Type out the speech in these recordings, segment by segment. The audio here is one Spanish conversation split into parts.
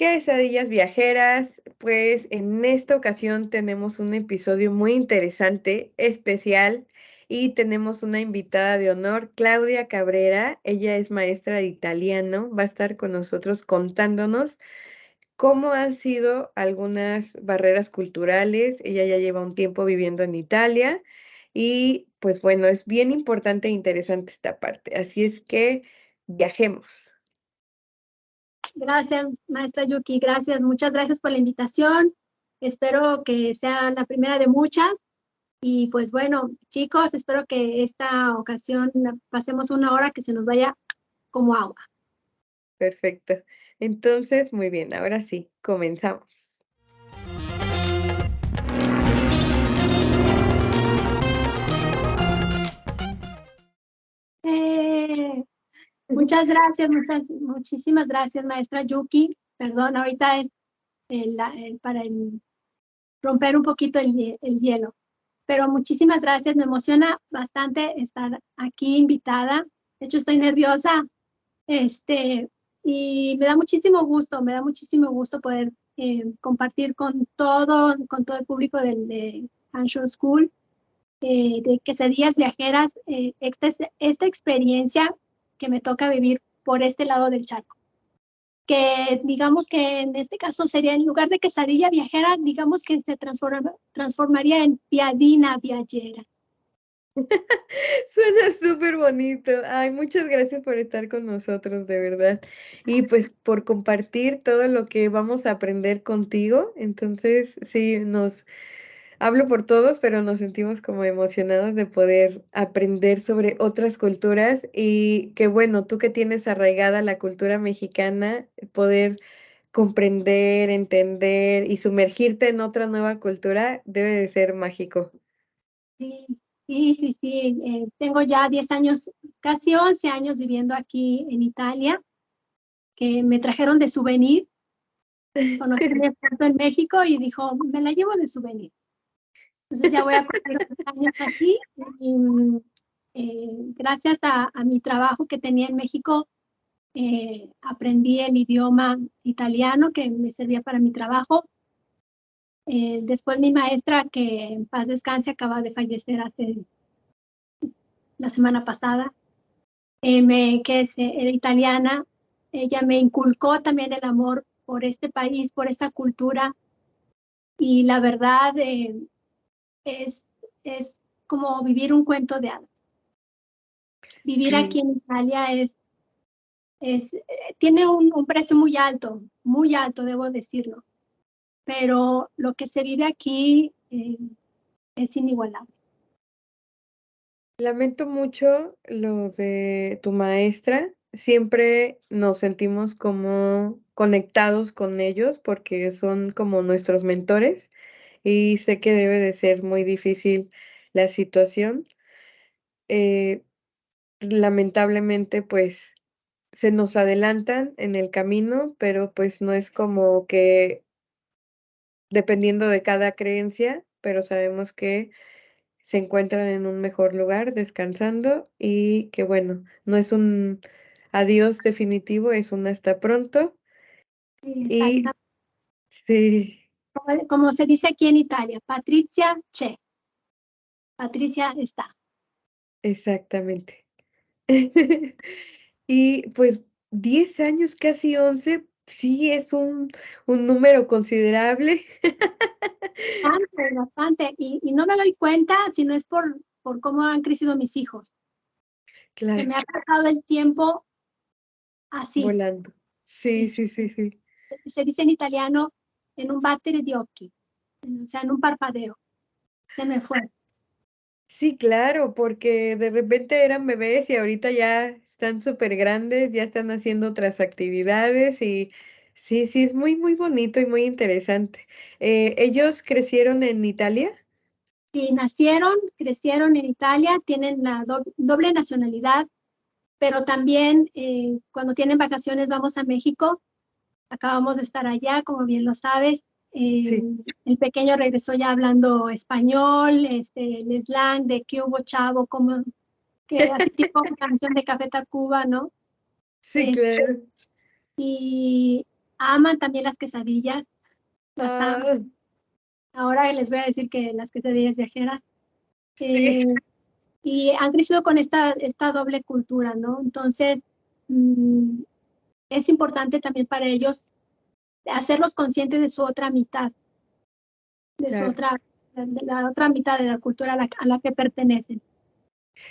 Quesadillas viajeras, pues en esta ocasión tenemos un episodio muy interesante, especial, y tenemos una invitada de honor, Claudia Cabrera. Ella es maestra de italiano, va a estar con nosotros contándonos cómo han sido algunas barreras culturales. Ella ya lleva un tiempo viviendo en Italia y pues bueno, es bien importante e interesante esta parte. Así es que viajemos. Gracias, maestra Yuki, gracias, muchas gracias por la invitación. Espero que sea la primera de muchas. Y pues bueno, chicos, espero que esta ocasión pasemos una hora que se nos vaya como agua. Perfecto. Entonces, muy bien, ahora sí, comenzamos. Muchas gracias, muchísimas gracias, maestra Yuki. Perdón, ahorita es para romper un poquito el hielo. Pero muchísimas gracias, me emociona bastante estar aquí invitada. De hecho, estoy nerviosa, y me da muchísimo gusto poder compartir con todo el público de Anshore School, de Quesadillas Viajeras, esta experiencia que me toca vivir por este lado del charco. Que digamos que en este caso sería, en lugar de quesadilla viajera, digamos que se transformaría en piadina viajera. Suena súper bonito. Ay, muchas gracias por estar con nosotros, de verdad. Y pues por compartir todo lo que vamos a aprender contigo. Entonces, sí, hablo por todos, pero nos sentimos como emocionados de poder aprender sobre otras culturas y que bueno, tú que tienes arraigada la cultura mexicana, poder comprender, entender y sumergirte en otra nueva cultura debe de ser mágico. Sí, sí. Tengo ya 10 años, casi 11 años viviendo aquí en Italia, que me trajeron de souvenir. Conocí a mi esposo en México y dijo, me la llevo de souvenir. Entonces ya voy a cumplir 10 años aquí y gracias a mi trabajo que tenía en México, aprendí el idioma italiano que me servía para mi trabajo. Después mi maestra, que en paz descanse, acaba de fallecer hace la semana pasada, era italiana. Ella me inculcó también el amor por este país, por esta cultura, y la verdad es, es como vivir un cuento de hadas. Vivir aquí Sí. en Italia tiene un precio muy alto, debo decirlo, pero lo que se vive aquí es inigualable. Lamento mucho lo de tu maestra. Siempre nos sentimos como conectados con ellos porque son como nuestros mentores y sé que debe de ser muy difícil la situación. Eh, Lamentablemente, pues se nos adelantan en el camino, pero pues no es como que dependiendo de cada creencia, pero sabemos que se encuentran en un mejor lugar descansando y que bueno, no es un adiós definitivo, es un hasta pronto. Sí, Y sí, como se dice aquí en Italia, Patrizia c'è. Patricia está. exactamente. Y pues 10 años, casi 11 sí es un número considerable. Bastante. Y no me doy cuenta si no es por cómo han crecido mis hijos. Se Claro, me ha pasado el tiempo así. volando. Sí, eh, sí, sí, sí. Se dice en italiano en un battere di occhi, o sea, en un parpadeo. Se me fue. Sí, claro, porque de repente eran bebés y ahorita ya están súper grandes, ya están haciendo otras actividades y sí, sí, es muy, muy bonito y muy interesante. ¿Ellos crecieron en Italia? Sí, nacieron, crecieron en Italia, tienen la doble nacionalidad, pero también cuando tienen vacaciones vamos a México. Acabamos de estar allá, como bien lo sabes. Sí, El pequeño regresó ya hablando español, el slang de qué hubo chavo, como que así tipo canción de Café Tacuba, ¿no? sí, Este, claro. y aman también las quesadillas, las aman. Ah, Ahora les voy a decir que las quesadillas viajeras. sí, Y han crecido con esta doble cultura, ¿no? Entonces, es importante también para ellos hacerlos conscientes de su otra mitad, de su claro. otra, de la otra mitad de la cultura a la que pertenecen.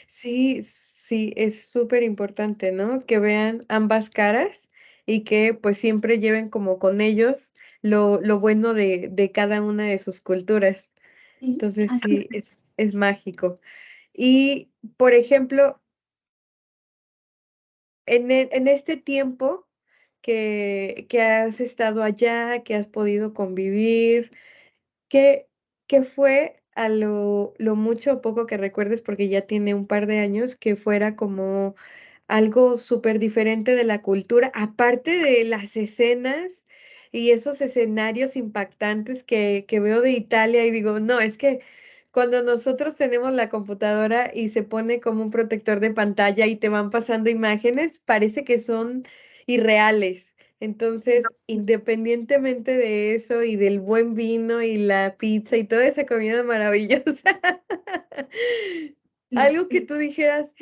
Sí, sí, es súper importante, ¿no? Que vean ambas caras y que pues siempre lleven como con ellos lo bueno de cada una de sus culturas. Sí, Entonces así sí, es mágico. Y, por ejemplo, en este tiempo que has estado allá, que has podido convivir, ¿qué, qué fue a lo mucho o poco que recuerdes, porque ya tiene un par de años, que fuera como algo súper diferente de la cultura, aparte de las escenas y esos escenarios impactantes que veo de Italia y digo, no, es que cuando nosotros tenemos la computadora y se pone como un protector de pantalla y te van pasando imágenes, parece que son irreales. Entonces, independientemente de eso y del buen vino y la pizza y toda esa comida maravillosa, sí, algo que sí. tú dijeras,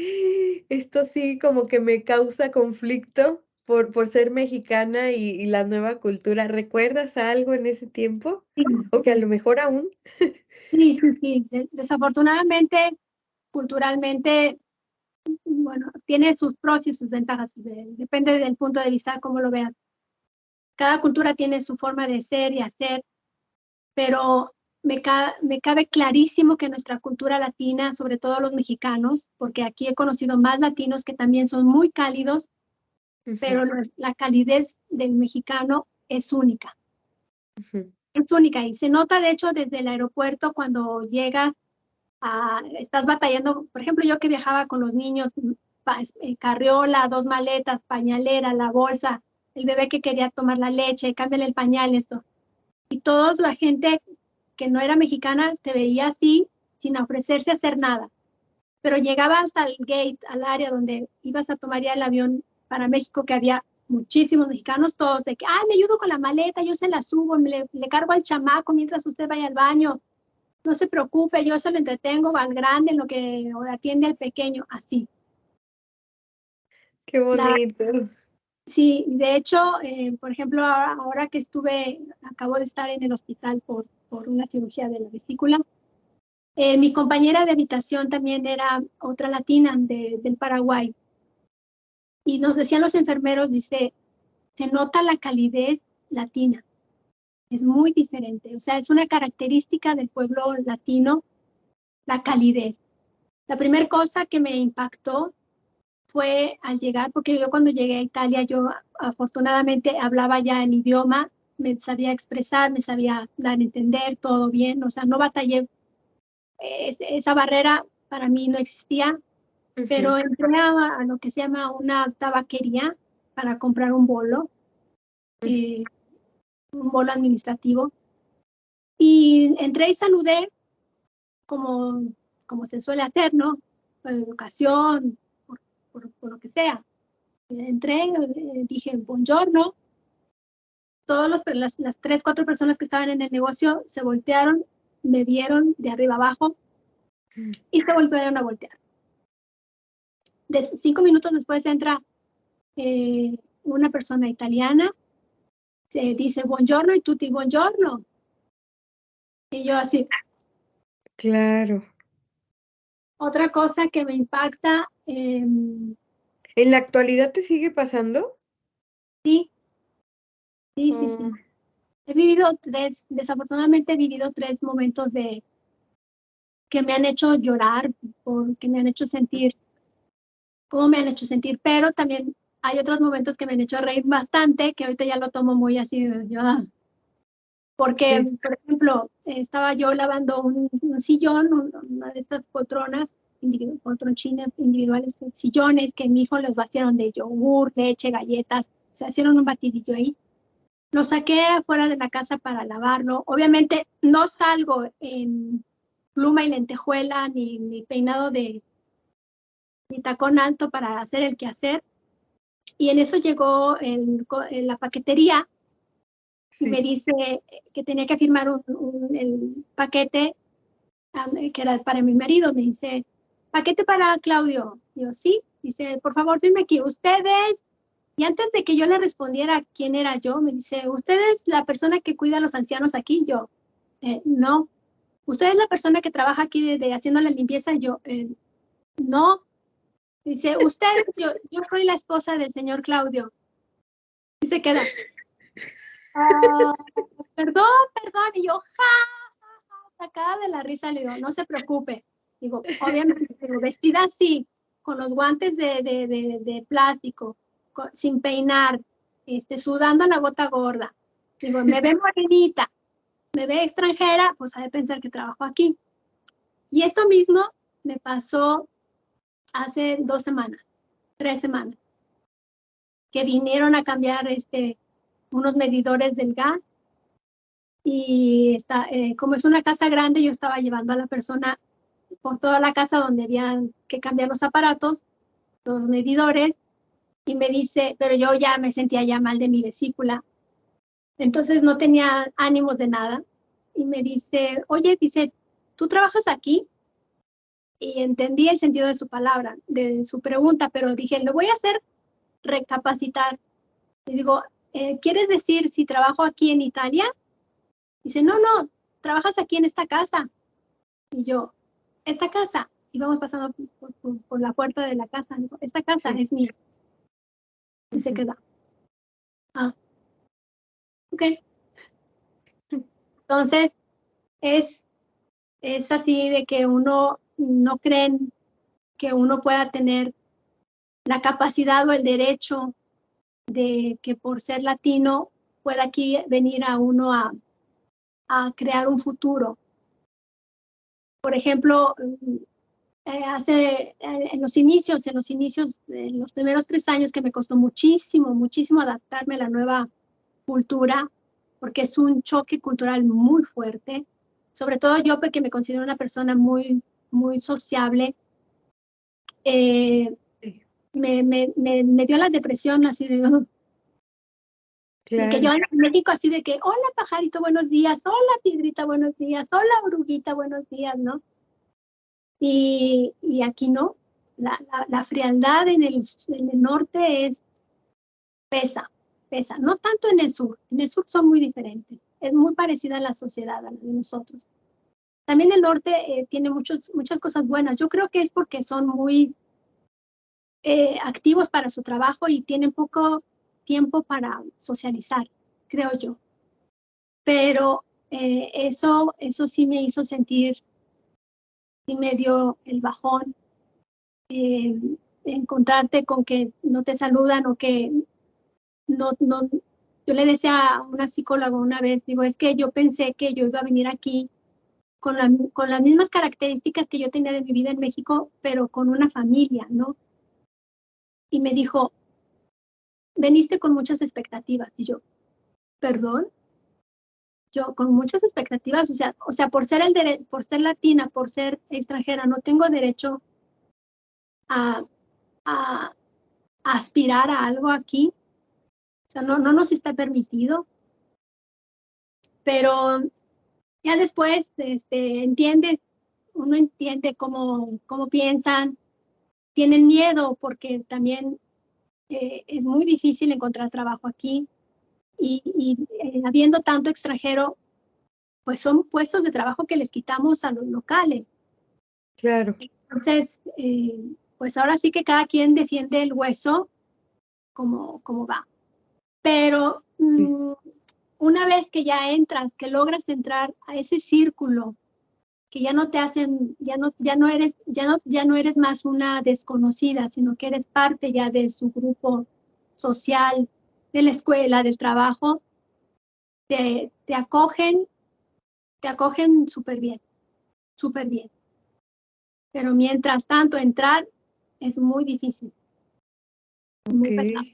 esto sí como que me causa conflicto por ser mexicana y la nueva cultura. ¿Recuerdas algo en ese tiempo? Sí, O que a lo mejor aún. sí, sí, sí. Desafortunadamente, culturalmente, bueno, tiene sus pros y sus ventajas, depende del punto de vista, cómo lo veas. Cada cultura tiene su forma de ser y hacer, pero me cabe clarísimo que nuestra cultura latina, sobre todo los mexicanos, porque aquí he conocido más latinos que también son muy cálidos, Ujú, pero la calidez del mexicano es única. ujú. Es única y se nota, de hecho, desde el aeropuerto cuando llegas, estás batallando. Por ejemplo, yo que viajaba con los niños, carriola, dos maletas, pañalera, la bolsa, el bebé que quería tomar la leche, cámbiale el pañal, esto. Y toda la gente que no era mexicana te veía así, sin ofrecerse a hacer nada. Pero llegabas al gate, al área donde ibas a tomar ya el avión para México, que había muchísimos mexicanos, todos de que, le ayudo con la maleta, yo se la subo, le cargo al chamaco mientras usted vaya al baño, no se preocupe, yo se lo entretengo al grande en lo que atiende al pequeño, así. Qué La, bonito. sí, de hecho, por ejemplo, ahora que acabo de estar en el hospital por una cirugía de la vesícula. Mi compañera de habitación también era otra latina del Paraguay. Y nos decían los enfermeros, dice, se nota la calidez latina, es muy diferente. O sea, es una característica del pueblo latino, la calidez. La primera cosa que me impactó fue al llegar, porque yo cuando llegué a Italia, yo afortunadamente hablaba ya el idioma, me sabía expresar, me sabía dar a entender todo bien, o sea, no batallé, esa barrera para mí no existía. Ujú, Pero entré a lo que se llama una tabaquería para comprar ujú. eh, un bolo administrativo. Y entré y saludé como, como se suele hacer, ¿no? Por educación, por lo que sea. Entré, dije, buongiorno. Las tres, cuatro personas que estaban en el negocio se voltearon, me vieron de arriba abajo y se volvieron a voltear. 5 minutos después entra una persona italiana, se dice buongiorno y tutti buongiorno. Y yo así. Claro. Otra cosa que me impacta, ¿En la actualidad te sigue pasando? sí, sí, sí, Oh, sí. Desafortunadamente he vivido tres momentos que me han hecho llorar, que me han hecho sentir, cómo me han hecho sentir, pero también hay otros momentos que me han hecho reír bastante, que ahorita ya lo tomo muy así, porque, sí. por ejemplo, estaba yo lavando un sillón, una de estas poltronas, poltroncines individuales, sillones que mi hijo los vaciaron de yogur, leche, galletas, se hicieron un batidillo ahí. Lo saqué afuera de la casa para lavarlo. Obviamente no salgo en pluma y lentejuela, ni peinado ni tacón alto para hacer el quehacer. Y en eso llegó la paquetería y me Sí. dice que tenía que firmar el paquete que era para mi marido. Me dice, paquete para Claudio. Yo, sí. Dice, por favor, firme aquí. Ustedes, y antes de que yo le respondiera quién era yo, me dice, ¿usted es la persona que cuida a los ancianos aquí? Yo, no. ¿Usted es la persona que trabaja aquí haciendo la limpieza? Yo, no. Dice, usted, yo soy la esposa del señor Claudio. Y se queda, "Ah, perdón, perdón". Y yo, sacada de la risa, le digo, no se preocupe. Digo, obviamente, digo, vestida así, con los guantes de plástico, sin peinar, sudando a la gota gorda. Digo, me ve morenita, me ve extranjera, pues ha de pensar que trabajo aquí. Y esto mismo me pasó hace 2 semanas, 3 semanas, que vinieron a cambiar unos medidores del gas y como es una casa grande, yo estaba llevando a la persona por toda la casa donde habían que cambiar los aparatos, los medidores, y me dice, pero yo ya me sentía ya mal de mi vesícula, entonces no tenía ánimos de nada, y me dice, oye, dice, ¿tú trabajas aquí? Y entendí el sentido de su palabra, de su pregunta, pero dije, lo voy a hacer recapacitar. Y digo, ¿quieres decir si trabajo aquí en Italia? Dice, no, no, trabajas aquí en esta casa. Y yo, esta casa. Y vamos pasando por la puerta de la casa. Digo, esta casa Sí. es mía. Y se Ujú. queda, ah, ok. Entonces, es, es así de que uno no creen que uno pueda tener la capacidad o el derecho de que por ser latino pueda aquí venir a uno a crear un futuro. Por ejemplo, en los inicios, en los primeros 3 años que me costó muchísimo, muchísimo adaptarme a la nueva cultura, porque es un choque cultural muy fuerte, sobre todo yo porque me considero una persona muy, muy sociable, eh, Sí. me dio la depresión así de que yo Claro. en México así de que, hola pajarito, buenos días, hola piedrita, buenos días, hola oruguita, buenos días, ¿no? Y aquí no, la frialdad en el norte pesa, pesa, no tanto en el sur son muy diferentes, es muy parecida a la sociedad, a la de nosotros. También el norte tiene muchas cosas buenas, yo creo que es porque son muy activos para su trabajo y tienen poco tiempo para socializar, creo yo. Pero eso sí me hizo sentir, sí me dio el bajón, eh, encontrarte con que no te saludan o que no, yo le decía a una psicóloga una vez, digo, es que yo pensé que yo iba a venir aquí con las mismas características que yo tenía de mi vida en México, pero con una familia, ¿no? Y me dijo, veniste con muchas expectativas. Y yo, perdón, yo con muchas expectativas, o sea, por ser latina, por ser extranjera, no tengo derecho a, a, a aspirar a algo aquí. O sea, no nos está permitido, pero ya después entiendes, uno entiende cómo piensan, tienen miedo porque también es muy difícil encontrar trabajo aquí y habiendo tanto extranjero, pues son puestos de trabajo que les quitamos a los locales. Claro. Entonces, pues ahora sí que cada quien defiende el hueso como va. Pero Sí. una vez que ya entras, que logras entrar a ese círculo, que ya no te hacen, ya no eres más una desconocida, sino que eres parte ya de su grupo social, de la escuela, del trabajo, te acogen súper bien, súper bien. Pero mientras tanto, entrar es muy difícil, Ok. muy pesado.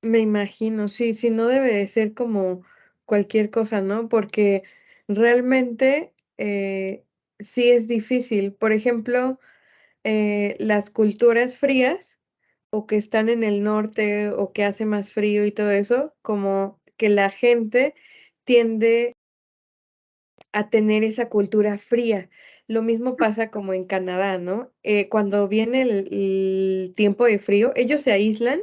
Me imagino, sí, sí, no debe de ser como cualquier cosa, ¿no? Porque realmente sí es difícil. Por ejemplo, las culturas frías o que están en el norte o que hace más frío y todo eso, como que la gente tiende a tener esa cultura fría. Lo mismo pasa como en Canadá, ¿no? Cuando viene el tiempo de frío, ellos se aíslan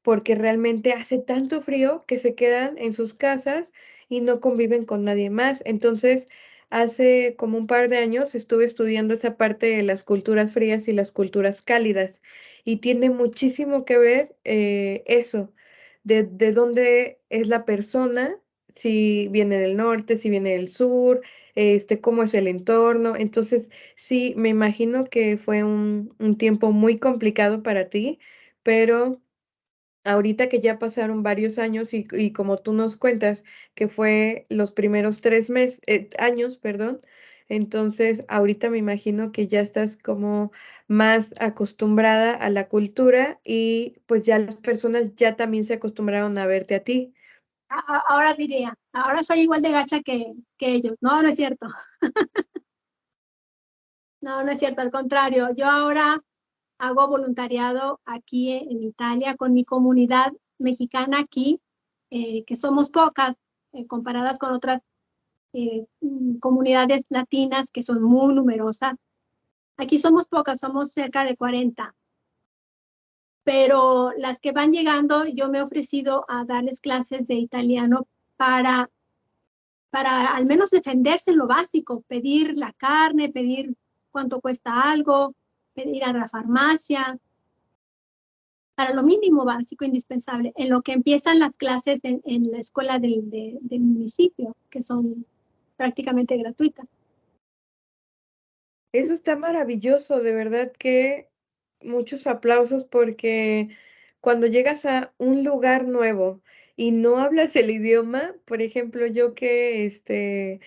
porque realmente hace tanto frío que se quedan en sus casas y no conviven con nadie más. Entonces, hace como un par de años estuve estudiando esa parte de las culturas frías y las culturas cálidas y tiene muchísimo que ver eso, de dónde es la persona, si viene del norte, si viene del sur, cómo es el entorno. Entonces, sí, me imagino que fue un tiempo muy complicado para ti, pero ahorita que ya pasaron varios años y como tú nos cuentas que fue los primeros 3 años, perdón, entonces ahorita me imagino que ya estás como más acostumbrada a la cultura y pues ya las personas ya también se acostumbraron a verte a ti. Ahora diría, ahora soy igual de gacha que ellos. No, no es cierto. No, no es cierto, al contrario. Yo ahora hago voluntariado aquí en Italia con mi comunidad mexicana aquí, que somos pocas comparadas con otras comunidades latinas que son muy numerosas. Aquí somos pocas, somos cerca de 40, pero las que van llegando, yo me he ofrecido a darles clases de italiano para, para al menos defenderse en lo básico, pedir la carne, pedir cuánto cuesta algo, pedir a la farmacia, para lo mínimo básico indispensable, en lo que empiezan las clases en la escuela del municipio, que son prácticamente gratuitas. Eso está maravilloso, de verdad que muchos aplausos porque cuando llegas a un lugar nuevo y no hablas el idioma, por ejemplo, yo que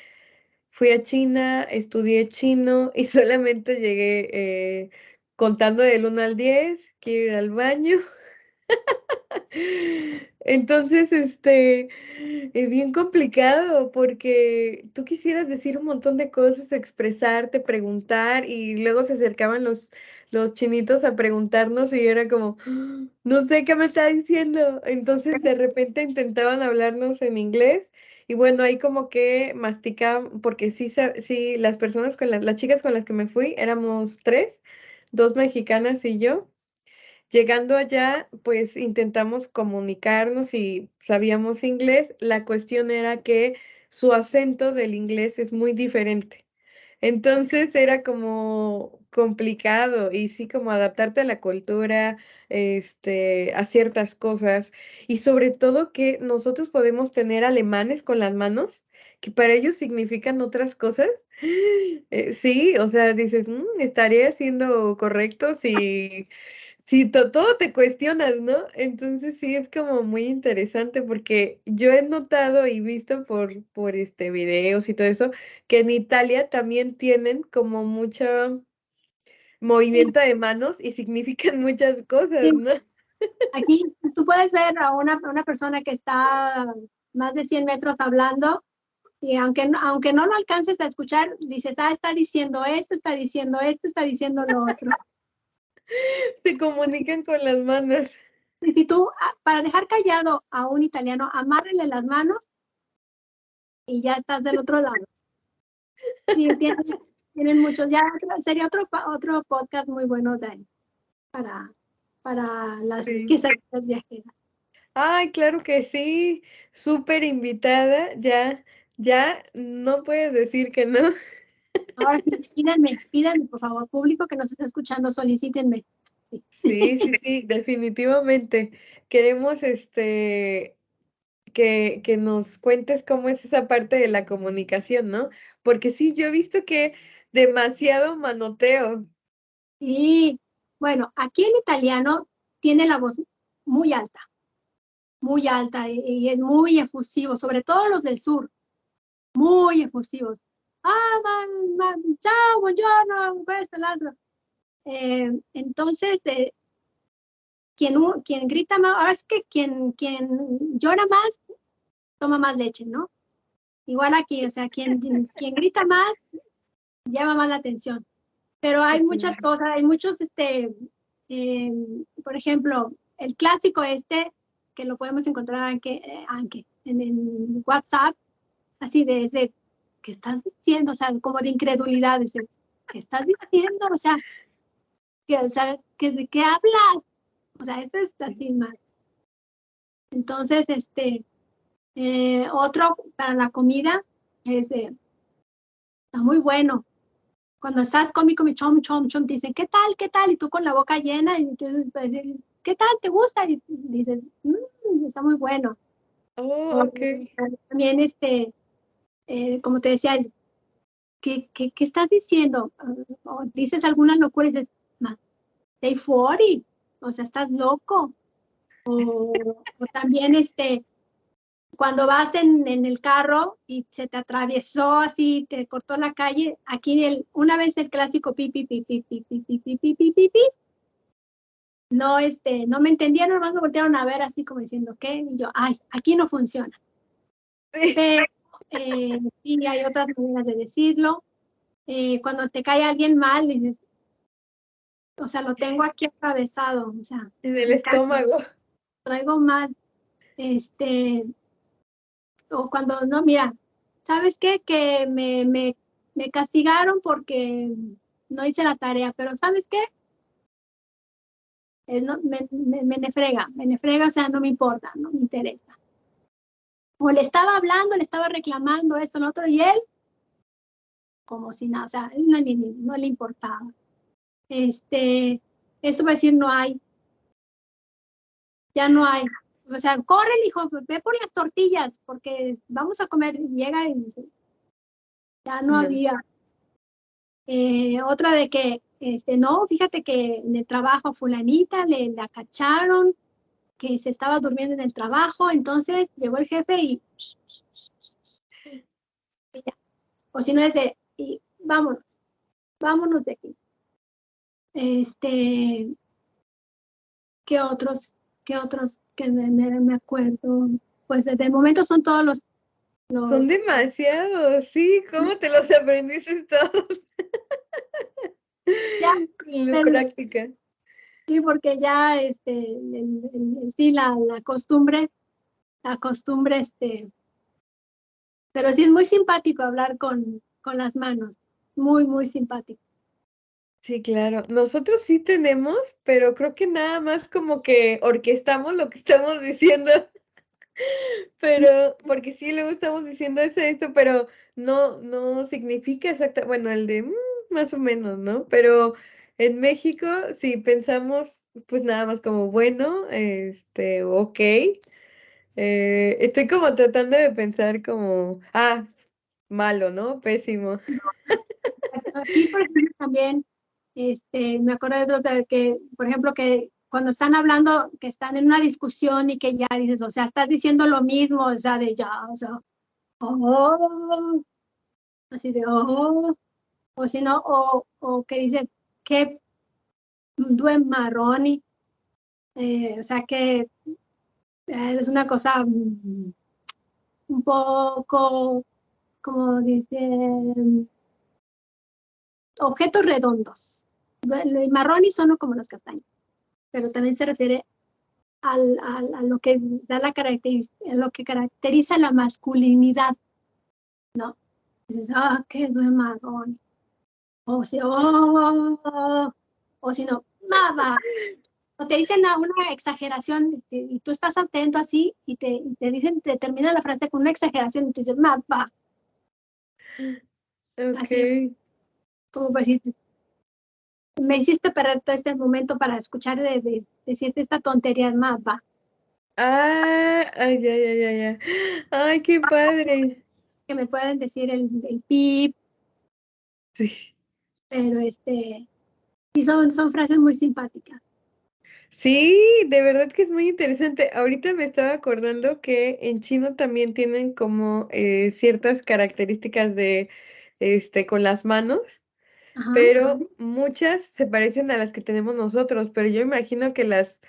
fui a China, estudié chino y solamente llegué contando del 1 al 10, quiero ir al baño. Entonces, es bien complicado porque tú quisieras decir un montón de cosas, expresarte, preguntar, y luego se acercaban los chinitos a preguntarnos y era como, no sé qué me está diciendo. Entonces, de repente intentaban hablarnos en inglés y bueno, ahí como que masticaban, porque sí, sí, las personas las chicas con las que me fui, éramos tres, dos mexicanas y yo. Llegando allá, pues intentamos comunicarnos y sabíamos inglés. La cuestión era que su acento del inglés es muy diferente. Entonces era como complicado y sí como adaptarte a la cultura, a ciertas cosas y sobre todo que nosotros podemos tener alemanes con las manos que para ellos significan otras cosas. Sí, o sea, dices, ¿estaré haciendo correcto si sí, todo te cuestionas, ¿no? Entonces sí es como muy interesante porque yo he notado y visto por videos y todo eso que en Italia también tienen como mucho Sí, movimiento de manos y significan muchas cosas, sí. ¿no? Aquí tú puedes ver a una persona que está más de 100 metros hablando y aunque no lo alcances a escuchar, dices, ah, está diciendo esto, está diciendo esto, está diciendo lo otro. Se comunican con las manos. Y si tú, para dejar callado a un italiano, amárrele las manos y ya estás del otro lado. Sí, tienen muchos. Ya sería otro podcast muy bueno para, para las Sí. quesadillas viajeras. Ay, claro que sí, súper invitada, ya, ya no puedes decir que no. Ahora sí, pídanme, por favor, público que nos está escuchando, solicítenme. Sí. Sí, sí, sí, definitivamente. Queremos que nos cuentes cómo es esa parte de la comunicación, ¿no? Porque sí, yo he visto que demasiado manoteo. Y bueno, aquí el italiano tiene la voz muy alta y es muy efusivo, sobre todo los del sur, muy efusivos. Ah, chao, buongiorno, questo, l'altro. Entonces, quien grita más, ahora es que quien llora más, toma más leche, ¿no? Igual aquí, o sea, quien grita más, llama más la atención. Pero Sí, hay muchas claro. cosas, hay muchos, por ejemplo, el clásico que lo podemos encontrar aunque en el WhatsApp, así desde, ¿qué estás diciendo? O sea, como de incredulidad, dice, ¿qué estás diciendo? ¿De qué hablas? O sea, esto es así más. Entonces, otro para la comida es, está muy bueno. Cuando estás comi, chom, chom, chom, te dicen, ¿qué tal, qué tal? Y tú con la boca llena, y entonces puedes decir, ¿qué tal, te gusta? Y dices, está muy bueno. Oh, O ok. también, como te decía, ¿qué estás diciendo? O dices alguna locura y dices, stay 40, o sea, estás loco. O también, cuando vas en el carro y se te atravesó así, te cortó la calle, aquí una vez el clásico pi, pi, pi, pi, pi, pi, pi, pi, pi, pi, pi, pi, no, no me entendieron, nomás me voltearon a ver así como diciendo, ¿qué? Y yo, ay, aquí no funciona. Sí. Pero sí, hay otras maneras de decirlo. Cuando te cae alguien mal, dices, o sea, lo tengo aquí atravesado, o sea, En el me cae, estómago. traigo mal, este, o cuando no, mira, ¿sabes qué? Que me castigaron porque no hice la tarea, pero ¿sabes qué? No, me nefrega, o sea, no me importa, no me interesa. O le estaba hablando, le estaba reclamando esto, lo otro, y él, como si nada, o sea, él no le importaba. Eso va a decir no hay, ya no hay. O sea, corre, hijo, ve por las tortillas, porque vamos a comer. Y llega y dice, ya no No. había. Otra de que, no, fíjate que en el trabajo fulanita le la cacharon, que se estaba durmiendo en el trabajo, entonces llegó el jefe y ya. O si no es de, y vámonos, vámonos de aquí. Este, ¿qué otros, qué otros que me acuerdo? Pues de momento son todos Son los, demasiados, sí. ¿Cómo te los aprendiste todos? ya, Con la práctica. sí, porque ya, sí, la costumbre, pero sí es muy simpático hablar con las manos, muy, muy simpático. Sí, claro. Nosotros sí tenemos, pero creo que nada más como que orquestamos lo que estamos diciendo. Pero, porque sí, luego estamos diciendo eso, pero no significa exacta, bueno, el de más o menos, ¿no? Pero en México, sí pensamos, pues nada más como bueno, ok. Estoy como tratando de pensar como, malo, ¿no? Pésimo. Aquí, por ejemplo, también, me acuerdo de otra que, por ejemplo, que cuando están hablando, que están en una discusión y que ya dices, o sea, estás diciendo lo mismo, o sea, de ya, o sea, oh, así de, oh, o si no, o que dicen, qué buen marroni, o sea, que es una cosa un poco, como dicen, objetos redondos. El marroni son como los castaños, pero también se refiere a lo que da a lo que caracteriza la masculinidad, ¿no? Dices, qué buen marroni. O si, o si no, baba. O te dicen una exageración y tú estás atento así y te dicen, te termina la frase con una exageración y tú dices, va, Ok. así como para decir, me hiciste perder todo este momento para escuchar de decirte esta tontería, va, Ay, ay, ay, ay, ay. Ay, qué padre. que me pueden decir el pip, Sí. pero y son frases muy simpáticas. Sí, de verdad que es muy interesante. Ahorita me estaba acordando que en chino también tienen como ciertas características de, con las manos, Ajá. pero muchas se parecen a las que tenemos nosotros, pero yo imagino que las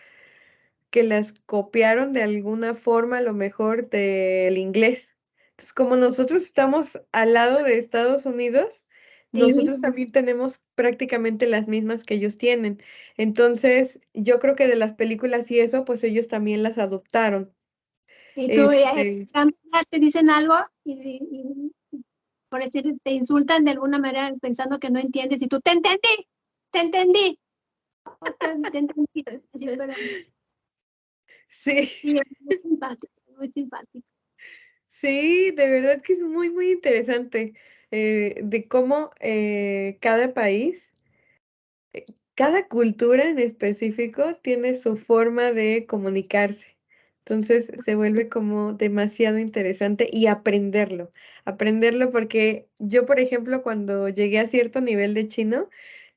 copiaron de alguna forma, a lo mejor del inglés. Entonces, como nosotros estamos al lado de Estados Unidos, Sí, nosotros también tenemos prácticamente las mismas que ellos tienen. Entonces, yo creo que de las películas y eso, pues ellos también las adoptaron. y tú Este, te dicen algo por decir, te insultan de alguna manera pensando que no entiendes y tú, te entendí, te entendí. Así, pero sí, sí, es muy simpático, muy simpático. sí, de verdad que es muy, muy interesante de cómo cada país, cada cultura en específico tiene su forma de comunicarse. Entonces se vuelve como demasiado interesante y aprenderlo porque yo, por ejemplo, cuando llegué a cierto nivel de chino,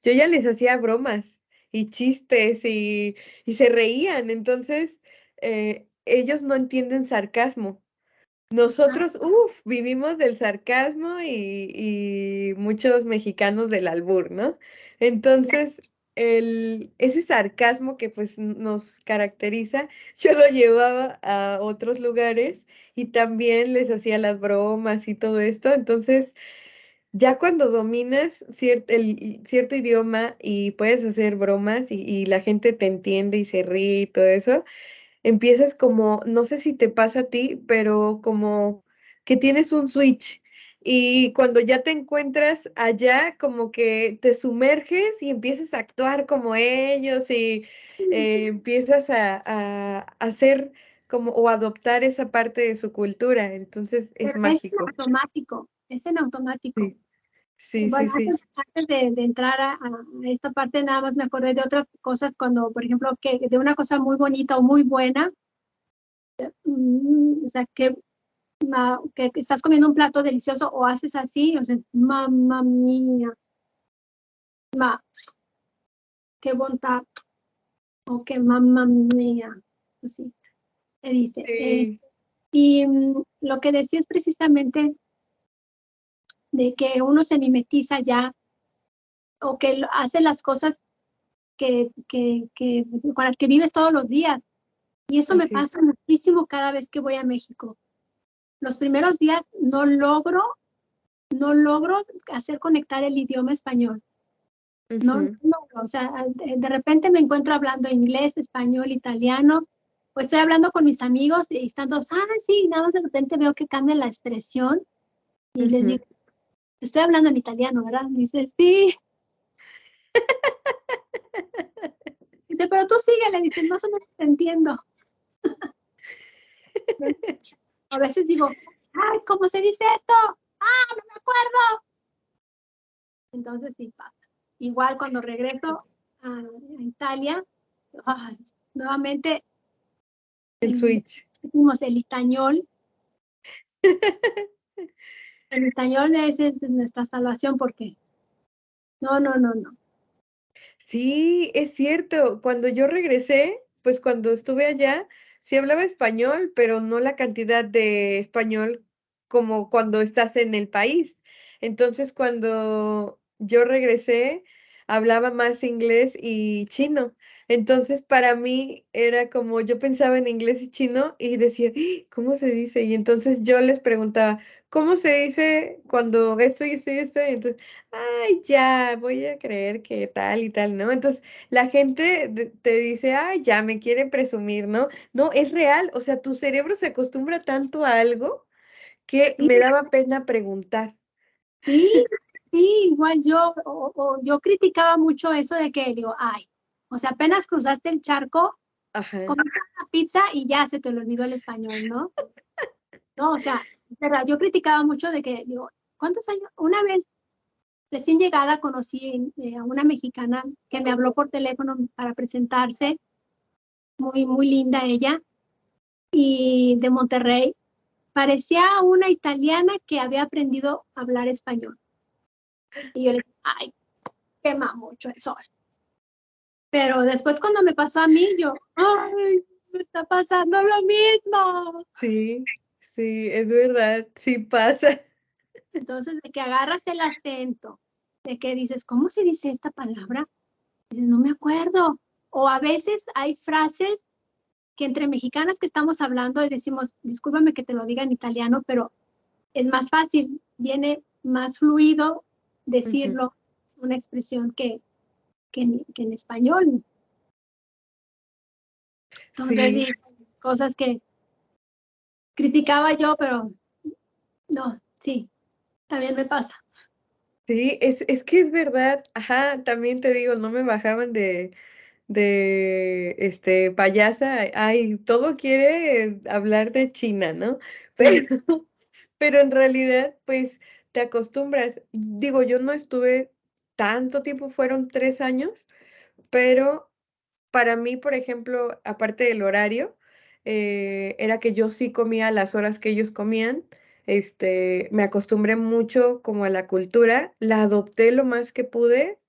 yo ya les hacía bromas y chistes y se reían. Entonces, ellos no entienden sarcasmo. Ah, Nosotros, vivimos del sarcasmo y muchos mexicanos del albur, ¿no? Entonces, ese sarcasmo que pues nos caracteriza, yo lo llevaba a otros lugares y también les hacía las bromas y todo esto. Entonces, ya cuando dominas cierto idioma y puedes hacer bromas y la gente te entiende y se ríe y todo eso, empiezas como, no sé si te pasa a ti, pero como que tienes un switch y cuando ya te encuentras allá, como que te sumerges y empiezas a actuar como ellos y empiezas a hacer como o adoptar esa parte de su cultura, entonces es pero es en mágico. automático, es en automático. Sí, sí, sí, Bueno, sí. antes de entrar a esta parte, nada más me acordé de otras cosas cuando, por ejemplo, que de una cosa muy bonita o muy buena, o sea, que estás comiendo un plato delicioso o haces así, o sea, mamá mía, ma, qué bondad, o qué mamá mía, así se dice. Sí, Y lo que decía es precisamente de que uno se mimetiza ya o que hace las cosas con las que vives todos los días. Y eso me así. pasa muchísimo cada vez que voy a México. Los primeros días no logro hacer conectar el idioma español. No, Ujú, no, o sea, de repente me encuentro hablando inglés, español, italiano, o estoy hablando con mis amigos y están todos, sí, nada más de repente veo que cambia la expresión y les ujú. digo, estoy hablando en italiano, ¿verdad? Me dice, sí. Dice, pero tú sigue, le dice, más o menos te entiendo. A veces digo, ay, ¿cómo se dice esto? Ah, no me acuerdo. Entonces sí pasa. Igual cuando regreso a Italia, ay, nuevamente El switch. decimos el itañol es nuestra salvación porque no, no, no, no. Sí, es cierto. Cuando yo regresé, pues cuando estuve allá, sí hablaba español, pero no la cantidad de español como cuando estás en el país. Entonces, cuando yo regresé, hablaba más inglés y chino. Entonces, para mí era como yo pensaba en inglés y chino y decía, "¡Ah! ¿Cómo se dice?" Y entonces yo les preguntaba, ¿cómo se dice cuando esto y esto y esto? Y entonces, ay, ya, voy a creer que tal y tal, ¿no? Entonces, la gente te dice, ay, ya, me quiere presumir, ¿no? No, es real, o sea, tu cerebro se acostumbra tanto a algo que Sí, me daba pena preguntar. sí, sí, igual yo criticaba mucho eso de que digo, ay, o sea, apenas cruzaste el charco, Ajá, comiste una pizza y ya se te le olvidó el español, ¿no? No, o sea, es verdad, yo criticaba mucho de que, digo, ¿cuántos años? Una vez recién llegada conocí a una mexicana que me habló por teléfono para presentarse, muy, muy linda ella, y de Monterrey. Parecía una italiana que había aprendido a hablar español. Y yo le dije, ay, qué mucho eso. Pero después cuando me pasó a mí, yo, ay, me está pasando lo mismo. sí, sí, es verdad, sí pasa. Entonces, de que agarras el acento, de que dices, ¿cómo se dice esta palabra? Dices, no me acuerdo. O a veces hay frases que entre mexicanas que estamos hablando y decimos, discúlpame que te lo diga en italiano, pero es más fácil, viene más fluido decirlo, una expresión que en español. Entonces, Sí, cosas que criticaba yo, pero no, sí, también me pasa. sí, es que es verdad, ajá, también te digo, no me bajaban payasa, ay, todo quiere hablar de China, ¿no? Sí, Pero, pero en realidad, pues, te acostumbras. Digo, yo no estuve tanto tiempo, fueron 3 años, pero para mí, por ejemplo, aparte del horario, era que yo sí comía a las horas que ellos comían. Me acostumbré mucho como a la cultura, la adopté lo más que pude.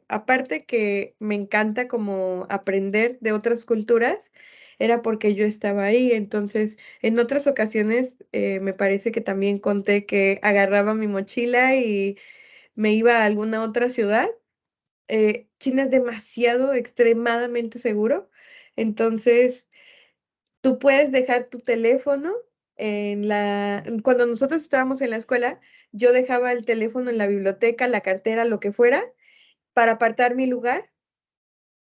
Aparte que me encanta como aprender de otras culturas, era porque yo estaba ahí. Entonces, en otras ocasiones, me parece que también conté que agarraba mi mochila y me iba a alguna otra ciudad. China es demasiado, extremadamente seguro. Entonces, tú puedes dejar tu teléfono cuando nosotros estábamos en la escuela, yo dejaba el teléfono en la biblioteca, la cartera, lo que fuera, para apartar mi lugar,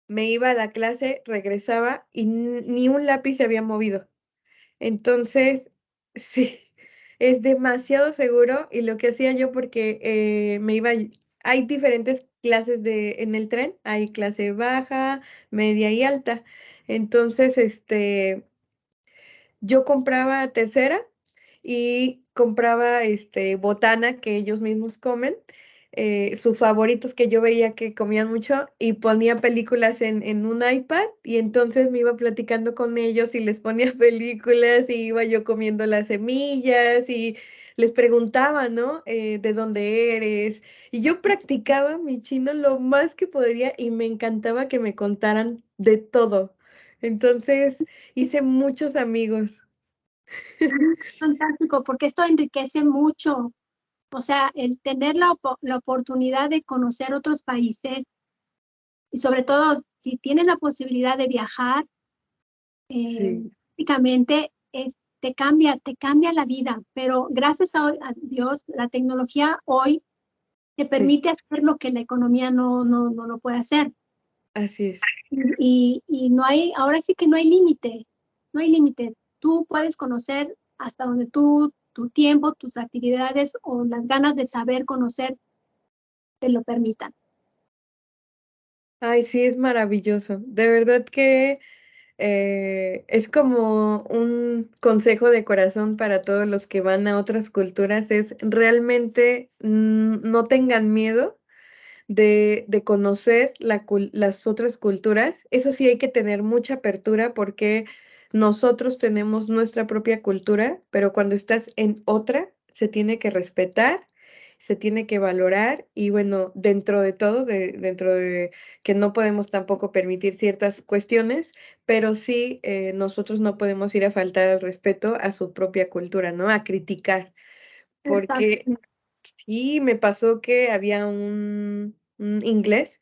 me iba a la clase, regresaba y ni un lápiz se había movido. Entonces, sí, es demasiado seguro y lo que hacía yo porque hay diferentes clases en el tren, hay clase baja, media y alta. Entonces, yo compraba tercera y compraba botana que ellos mismos comen, sus favoritos que yo veía que comían mucho y ponía películas en un iPad y entonces me iba platicando con ellos y les ponía películas y iba yo comiendo las semillas y les preguntaba, ¿no? ¿De dónde eres? Y yo practicaba mi chino lo más que podría y me encantaba que me contaran de todo. Entonces hice muchos amigos. fantástico, porque esto enriquece mucho. O sea, el tener la oportunidad de conocer otros países y sobre todo si tienes la posibilidad de viajar, Sí, prácticamente te cambia la vida. Pero gracias a Dios, la tecnología hoy te sí, permite hacer lo que la economía no lo puede hacer. así es. Y no hay, ahora sí que no hay límite, no hay límite. Tú puedes conocer hasta donde tu tiempo, tus actividades o las ganas de saber conocer te lo permitan. Ay, sí, es maravilloso. De verdad que es como un consejo de corazón para todos los que van a otras culturas, es realmente no tengan miedo de conocer las otras culturas. Eso sí, hay que tener mucha apertura porque nosotros tenemos nuestra propia cultura, pero cuando estás en otra, se tiene que respetar, se tiene que valorar y bueno, dentro de todo, dentro de que no podemos tampoco permitir ciertas cuestiones, pero sí nosotros no podemos ir a faltar al respeto a su propia cultura, ¿no? A criticar, porque Exactamente. sí, me pasó que había un inglés,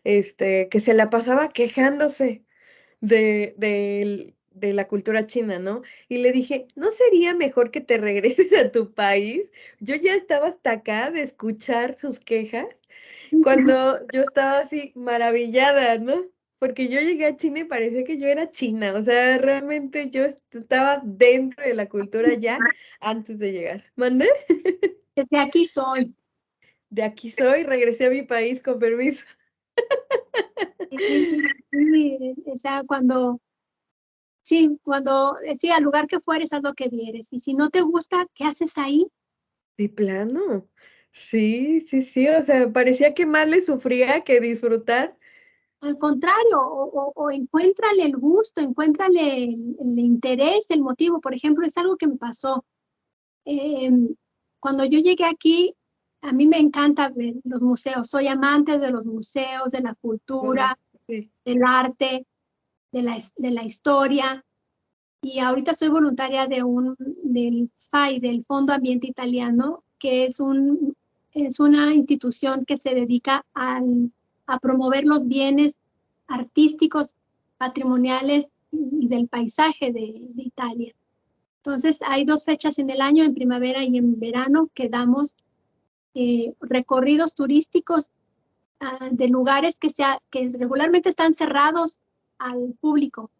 que se la pasaba quejándose de la cultura china, ¿no? Y le dije, ¿no sería mejor que te regreses a tu país? Yo ya estaba hasta acá de escuchar sus quejas cuando yo estaba así maravillada, ¿no? Porque yo llegué a China y parecía que yo era china, o sea, realmente yo estaba dentro de la cultura ya antes de llegar. ¿Mandé? Desde aquí soy. De aquí soy, regresé a mi país con permiso. O sea, sí, al lugar que fueres, haz lo que vieres. Y si no te gusta, ¿qué haces ahí? De plano. Sí, sí, sí, o sea, parecía que más le sufría que disfrutar. Al contrario, o encuéntrale el gusto, encuéntrale el interés, el motivo. Por ejemplo, es algo que me pasó. Eh, Cuando yo llegué aquí, a mí me encanta ver los museos. Soy amante de los museos, de la Wow, cultura, sí. del arte, de la historia. Y ahorita soy voluntaria del FAI, del Fondo Ambiente Italiano, que es una institución que se dedica a promover los bienes artísticos, patrimoniales y del paisaje de Italia. Entonces, hay dos fechas en el año, en primavera y en verano, que damos recorridos turísticos de lugares que regularmente están cerrados al público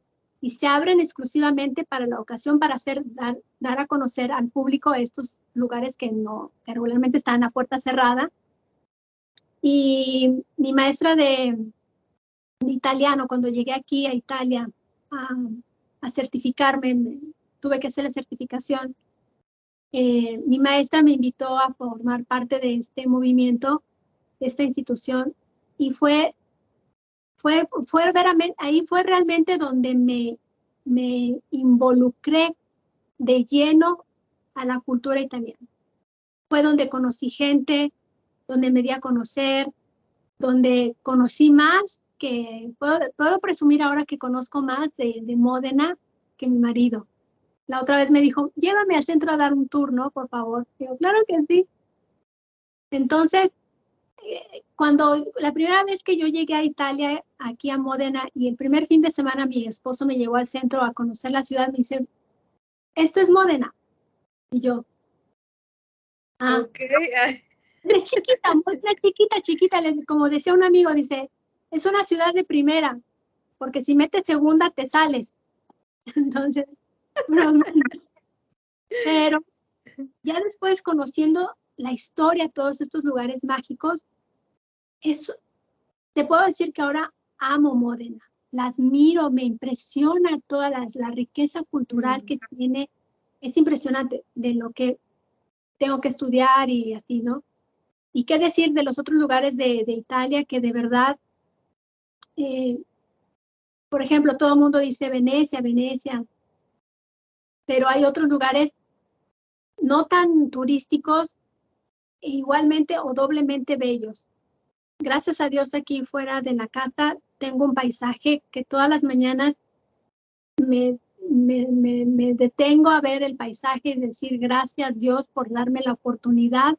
y se abren exclusivamente para la ocasión para dar a conocer al público estos lugares que regularmente están a puerta cerrada. Y mi maestra de italiano, cuando llegué aquí a Italia a certificarme, tuve que hacer la certificación. Mi maestra me invitó a formar parte de este movimiento, de esta institución, y ahí fue realmente donde me involucré de lleno a la cultura italiana. Fue donde conocí gente, donde me di a conocer, donde conocí más, que puedo presumir ahora que conozco más de Módena que mi marido. La otra vez me dijo, llévame al centro a dar un tour, ¿no? Por favor. Digo, claro que sí. Entonces, cuando la primera vez que yo llegué a Italia, aquí a Módena, y el primer fin de semana mi esposo me llevó al centro a conocer la ciudad, me dice, esto es Módena. Y yo, Ok. de chiquita, muy chiquita, como decía un amigo, dice, es una ciudad de primera, porque si metes segunda te sales. Entonces, pero ya después conociendo la historia de todos estos lugares mágicos, te puedo decir que ahora amo Módena, la admiro, me impresiona toda la riqueza cultural que tiene, es impresionante de lo que tengo que estudiar y así, ¿no? Y qué decir de los otros lugares de Italia que de verdad, por ejemplo, todo el mundo dice Venecia, Venecia, pero hay otros lugares no tan turísticos, igualmente o doblemente bellos. Gracias a Dios aquí fuera de la casa tengo un paisaje que todas las mañanas me detengo a ver el paisaje y decir gracias Dios por darme la oportunidad,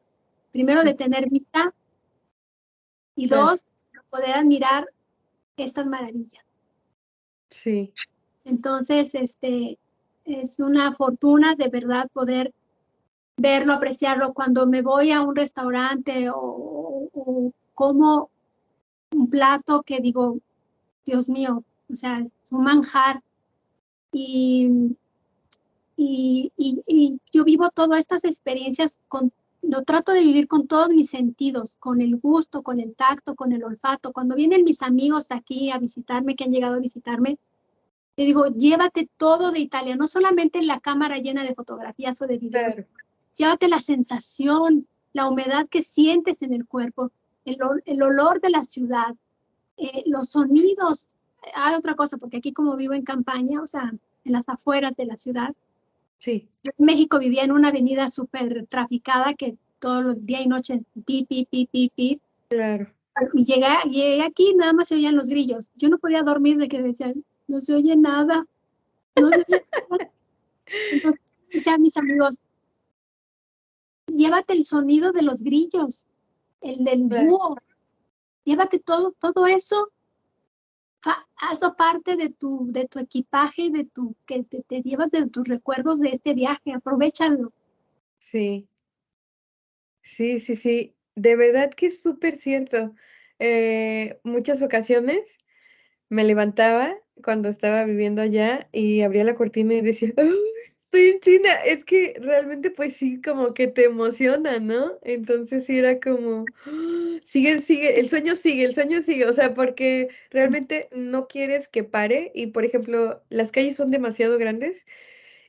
primero de tener vista y Claro. dos, poder admirar estas maravillas. Sí. Entonces, es una fortuna de verdad poder verlo, apreciarlo. Cuando me voy a un restaurante o como un plato que digo, Dios mío, o sea, un manjar. Y, y yo vivo todas estas experiencias, lo trato de vivir con todos mis sentidos, con el gusto, con el tacto, con el olfato. Cuando vienen mis amigos aquí a visitarme, que han llegado a visitarme, te digo, llévate todo de Italia, no solamente la cámara llena de fotografías o de videos, Claro. llévate la sensación, la humedad que sientes en el cuerpo, el olor de la ciudad, los sonidos. Hay otra cosa, porque aquí como vivo en campaña, o sea, en las afueras de la ciudad, Sí. yo en México vivía en una avenida súper traficada que todos los días y noche, pi, pi, pi, pi, pi. Claro. Y llegué aquí, nada más se oían los grillos. Yo no podía dormir de que decían, no se oye nada, no se oye nada. Entonces, decían mis amigos, llévate el sonido de los grillos, el del Claro. búho, llévate todo eso, hazlo parte de tu equipaje, que te llevas de tus recuerdos de este viaje, aprovechalo. Sí. Sí, sí, sí. De verdad que es súper cierto. Muchas ocasiones me levantaba cuando estaba viviendo allá y abría la cortina y decía: "Ay, estoy en China". Es que realmente, pues sí, como que te emociona, ¿no? Entonces sí era como, sigue, sigue, el sueño sigue, o sea, porque realmente no quieres que pare y, por ejemplo, las calles son demasiado grandes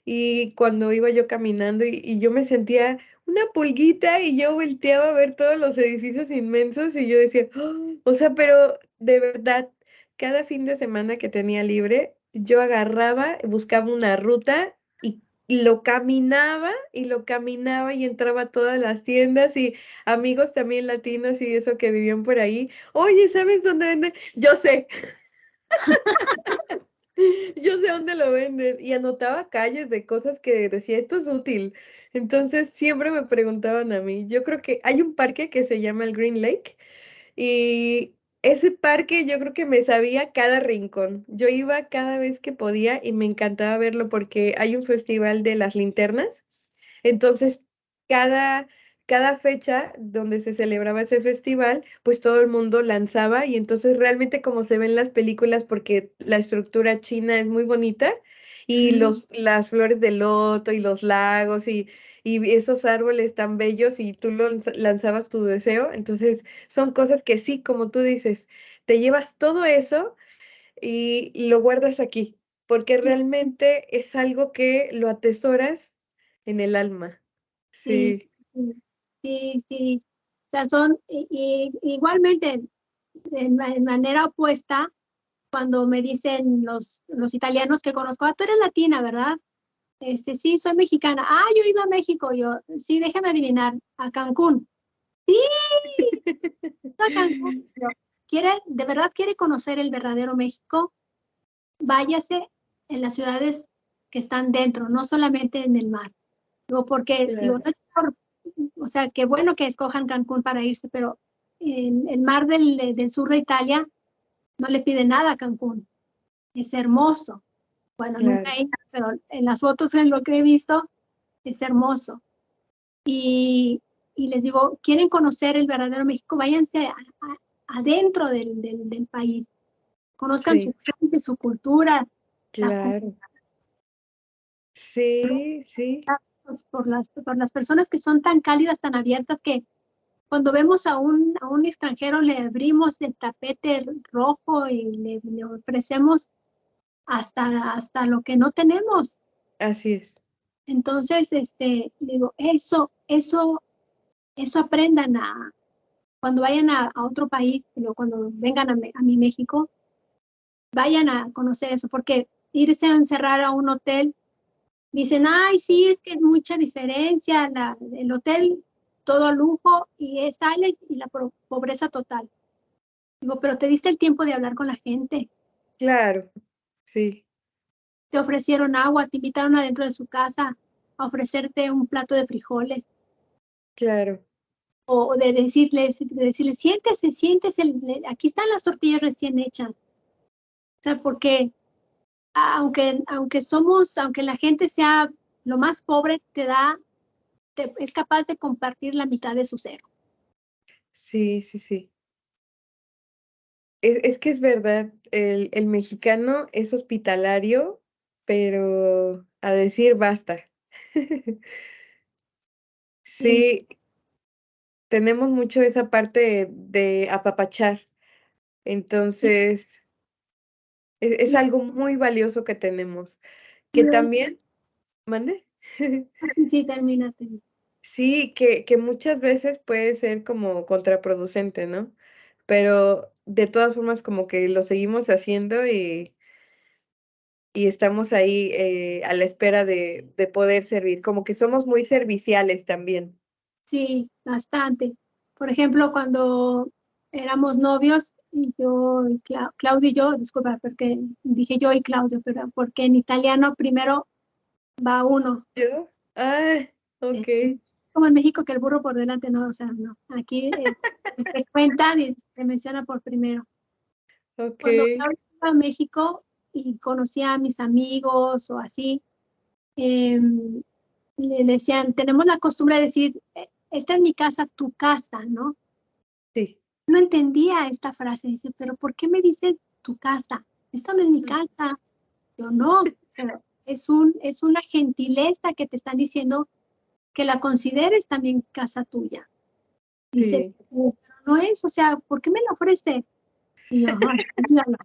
y cuando iba yo caminando y yo me sentía una pulguita y yo volteaba a ver todos los edificios inmensos y yo decía: "Ah", o sea, pero de verdad, cada fin de semana que tenía libre, yo agarraba, buscaba una ruta y lo caminaba, y lo caminaba, y entraba a todas las tiendas, y amigos también latinos y eso que vivían por ahí: "Oye, ¿sabes dónde venden?". Yo sé. Yo sé dónde lo venden y anotaba calles de cosas que decía, esto es útil. Entonces siempre me preguntaban a mí. Yo creo que hay un parque que se llama el Green Lake y ese parque yo creo que me sabía cada rincón. Yo iba cada vez que podía y me encantaba verlo porque hay un festival de las linternas. Entonces, cada cada fecha donde se celebraba ese festival, pues todo el mundo lanzaba y entonces realmente como se ve en las películas, porque la estructura china es muy bonita y Ujú. las flores de loto y los lagos y esos árboles tan bellos y tú lanzabas tu deseo, entonces son cosas que sí, como tú dices, te llevas todo eso y lo guardas aquí, porque realmente es algo que lo atesoras en el alma. Sí, Sí, sí, sí, sí. O sea, igualmente, en manera opuesta, cuando me dicen los italianos que conozco, tú eres latina, ¿verdad? Sí, soy mexicana. Yo he ido a México. Yo, sí, déjame adivinar, a Cancún. Sí, a Cancún. Pero de verdad quiere conocer el verdadero México, váyase en las ciudades que están dentro, no solamente en el mar. Digo, porque, digo, claro, no es o sea, qué bueno que escojan Cancún para irse, pero el mar del sur de Italia no le pide nada a Cancún. Es hermoso. Bueno, nunca claro, he ido, pero en las fotos, en lo que he visto, es hermoso. Y, y les digo, quieren conocer el verdadero México, váyanse adentro del país, conozcan su sí, gente, su cultura, la claro, sí, sí, pues, por las personas que son tan cálidas, tan abiertas, que cuando vemos a un extranjero le abrimos el tapete rojo y le ofrecemos hasta lo que no tenemos. así es, Entonces, digo, eso aprendan cuando vayan a otro país, cuando vengan a mi México, vayan a conocer eso, porque irse a encerrar a un hotel. Dicen, ay, sí, es que es mucha diferencia, el hotel todo lujo y sales y la pobreza total. Digo, pero te diste el tiempo de hablar con la gente, claro, sí, te ofrecieron agua, te invitaron adentro de su casa a ofrecerte un plato de frijoles claro, o de decirle, siéntese, siéntese, aquí están las tortillas recién hechas. O sea, porque aunque la gente sea lo más pobre, es capaz de compartir la mitad de su ser. sí, sí, sí. Es que es verdad, el mexicano es hospitalario, pero a decir basta. Sí, Sí, tenemos mucho esa parte de apapachar, sí, entonces es sí, algo muy valioso que tenemos, que sí, también, ¿mande? sí, termínate. Sí, que muchas veces puede ser como contraproducente, ¿no? Pero de todas formas como que lo seguimos haciendo y estamos ahí, a la espera de poder servir, como que somos muy serviciales también. Sí, bastante. Por ejemplo, cuando éramos novios, y Claudio y yo, disculpa, porque dije yo y Claudio, pero porque en italiano primero va uno. ¿Yo? Ah, Eh, okey, Como en México que el burro por delante, no, o sea, no. Aquí te cuentan y te menciona por primero. Cuando okey, Claudio iba a México y conocía a mis amigos o así, em, le decían, tenemos la costumbre de decir, esta es mi casa, tu casa, ¿no? sí. No entendía esta frase, dice, pero ¿por qué me dice tu casa? Esta no es mi Mm, casa. Yo no, pero es una gentileza que te están diciendo que la consideres también casa tuya. Dice, sí. pero no es, o sea, ¿por qué me la ofrece? Y yo, ay, mírala.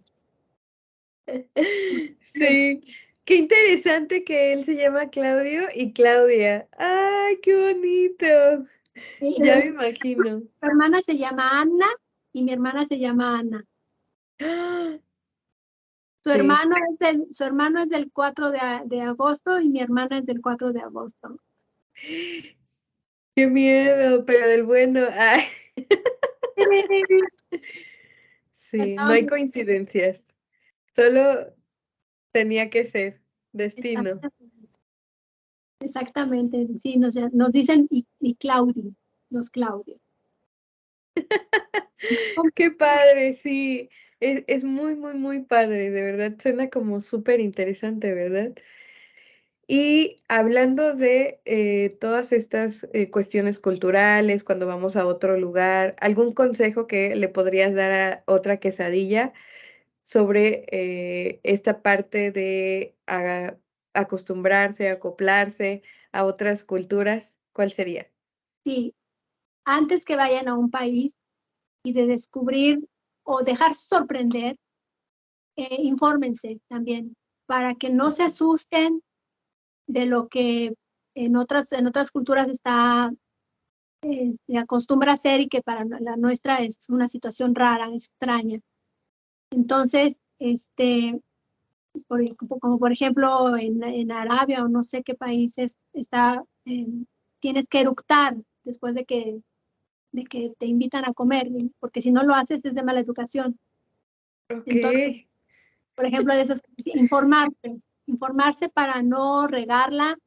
Sí, qué interesante que él se llama Claudio y Claudia. Ay, qué bonito. Sí, Ya me imagino. mi hermana se llama Ana y mi hermana se llama Ana. ¡Ah! Su Sí, hermano su hermano es del 4 de agosto y mi hermana es del 4 de agosto. qué miedo, pero del bueno. Ay, sí, no Estamos hay coincidencias, solo tenía que ser destino. exactamente, exactamente, sí, nos dicen y Claudio, los Claudio. Qué padre, sí, es muy, muy, muy padre, de verdad, suena como súper interesante, ¿verdad? Y hablando de todas estas cuestiones culturales, cuando vamos a otro lugar, ¿algún consejo que le podrías dar a otra quesadilla sobre esta parte de acostumbrarse, acoplarse a otras culturas? ¿Cuál sería? Sí, antes que vayan a un país y de descubrir o dejarse sorprender, infórmense también para que no se asusten de lo que en otras culturas se acostumbra a hacer y que para la nuestra es una situación rara, extraña. Entonces, como por ejemplo en Arabia o no sé qué países tienes que eructar después de que te invitan a comer, porque si no lo haces es de mala educación. Ok, Entonces, por ejemplo, de esos, informarse para no regarla,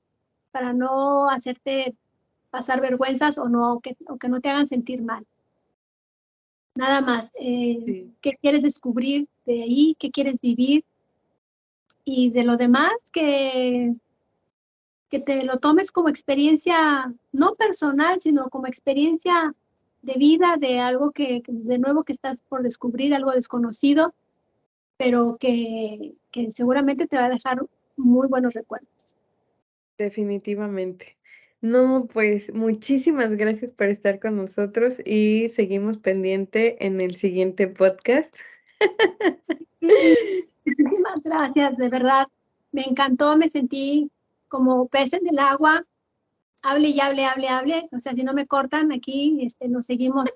para no hacerte pasar vergüenzas o que no te hagan sentir mal. Nada más, sí, qué quieres descubrir de ahí, qué quieres vivir y de lo demás que te lo tomes como experiencia no personal, sino como experiencia de vida, de algo de nuevo que estás por descubrir, algo desconocido, pero que seguramente te va a dejar muy buenos recuerdos. definitivamente. No, pues muchísimas gracias por estar con nosotros y seguimos pendiente en el siguiente podcast. Sí, muchísimas gracias, de verdad. Me encantó, me sentí como pez en el agua, hable y hable, hable, hable. O sea, si no me cortan aquí, nos seguimos.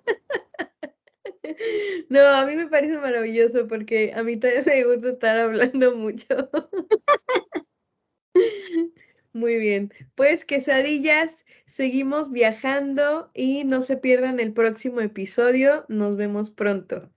No, a mí me parece maravilloso porque a mí también me gusta estar hablando mucho. Muy bien, pues quesadillas, seguimos viajando y no se pierdan el próximo episodio. Nos vemos pronto.